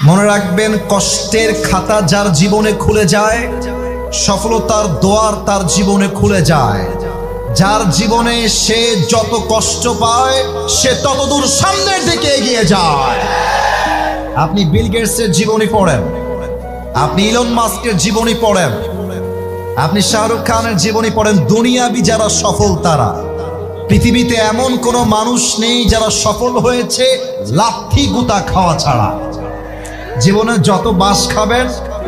মনে রাখবেন, কষ্টের খাতা যার জীবনে খুলে যায়, সফলতার দোয়ার তার জীবনে খুলে যায়। যার জীবনে সে যত কষ্ট পায় সে ততদূর সামনের দিকে এগিয়ে যায়। আপনি বিল গেটসের জীবনী পড়েন, আপনি ইলন মাস্কের জীবনী পড়েন, আপনি শাহরুখ খানের জীবনী পড়েন, দুনিয়াবি যারা সফল তারা। পৃথিবীতে এমন কোনো মানুষ নেই যারা সফল হয়েছে লাথি গুতা খাওয়া ছাড়া। জীবনে যত বাস খাবেন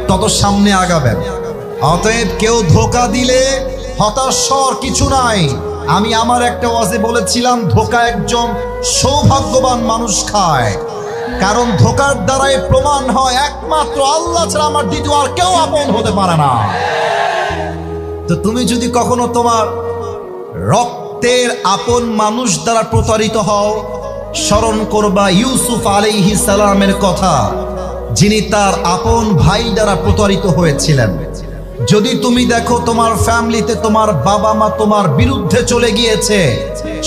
তত সামনে আগাবেন। অতএব কেউ ধোঁকা দিলে হতাশ হওয়ার কিছু নাই। আমি আমার একটা ওয়াজে বলেছিলাম, ধোঁকা একজন সৌভাগ্যবান মানুষ খায়, কারণ ধোঁকার দ্বারাই প্রমাণ হয় একমাত্র আল্লাহ ছাড়া আমার দ্বিতীয় আর কেউ আপন হতে পারে না। তো তুমি যদি কখনো তোমার রক্তের আপন মানুষ দ্বারা প্রতারিত হও, স্মরণ করবা ইউসুফ আলাইহিস সালামের কথা, যিনি তার আপন ভাই দ্বারা প্রতারিত হয়েছিলেন। যদি তুমি দেখো তোমার ফ্যামিলিতে তোমার বাবা মা তোমার বিরুদ্ধে চলে গিয়েছে,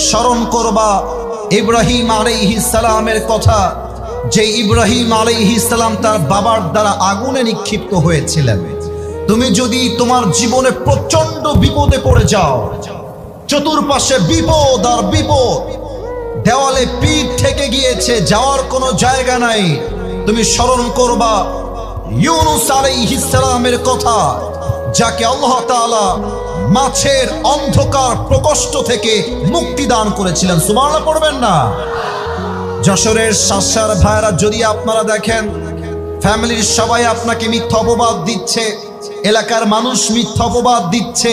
স্মরণ করবা ইব্রাহিম আলাইহিস সালামের কথা, যে ইব্রাহিম আলাইহিস সালাম তার বাবার দ্বারা আগুনে নিক্ষিপ্ত হয়েছিলেন। তুমি যদি তোমার জীবনে প্রচন্ড বিপদে পড়ে যাও, চতুর্পাশে বিপদ আর বিপদ, দেওয়ালে পিঠ ঠেকে গিয়েছে, যাওয়ার কোনো জায়গা নাই, তুমি স্মরণ করবা ইউনুস আলাইহিস সালামের কথা, যাকে আল্লাহ তাআলা মাছের অন্ধকার প্রকোষ্ঠ থেকে মুক্তি দান করেছিলেন। সুবহানাল্লাহ পড়বেন না? যশোরের শাসার ভাইরা, যদি আপনারা দেখেন ফ্যামিলির সবাই আপনাকে মিথ্যা অপবাদ দিচ্ছে, এলাকার মানুষ মিথ্যা অপবাদ দিচ্ছে,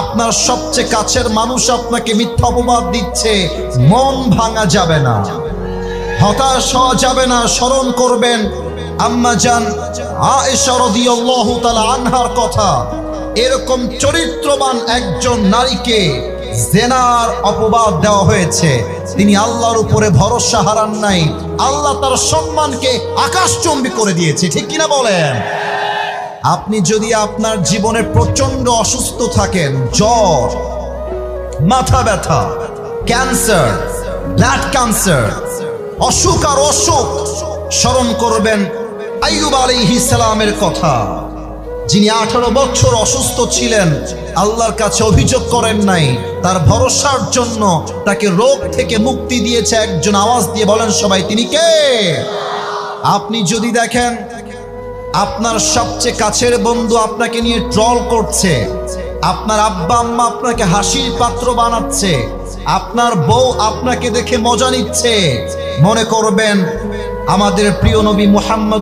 আপনার সবচেয়ে কাছের মানুষ আপনাকে মিথ্যা অপবাদ দিচ্ছে, মন ভাঙা যাবে না, হতাশ হওয়া যাবে না। স্মরণ করবেন আম্মা জান আয়েশা রাদিয়াল্লাহু তাআলা আনহার কথা। এরকম চরিত্রবান একজন নারীকে জেনার অপবাদ দেওয়া হয়েছে, তিনি আল্লাহর উপরে ভরসা হারান নাই, আল্লাহ তার সম্মানকে আকাশচুম্বী করে দিয়েছে। ঠিক কিনা বলেন? আপনি যদি আপনার জীবনে প্রচন্ড অসুস্থ থাকেন, জ্বর, মাথা ব্যথা, ক্যান্সার, ব্লাড ক্যান্সার, অসুখ আর অসুখ, স্মরণ করবেন আইয়ুব আলাইহিস সালামের কথা, যিনি 18 বছর অসুস্থ ছিলেন, আল্লাহর কাছে অভিযোগ করেন নাই, তার ভরসার জন্য তাকে রোগ থেকে মুক্তি দিয়েছে একজন। আওয়াজ দিয়ে বলেন সবাই, তিনি কে? আপনি যদি দেখেন আপনার সবচেয়ে কাছের বন্ধু আপনাকে নিয়ে ট্রল করছে, আপনার আব্বা আম্মা আপনাকে হাসির পাত্র বানাচ্ছে, আপনার বউ আপনাকে দেখে মজা নিচ্ছে, মনে করবেন আমাদের প্রিয় নবী মুহাম্মদ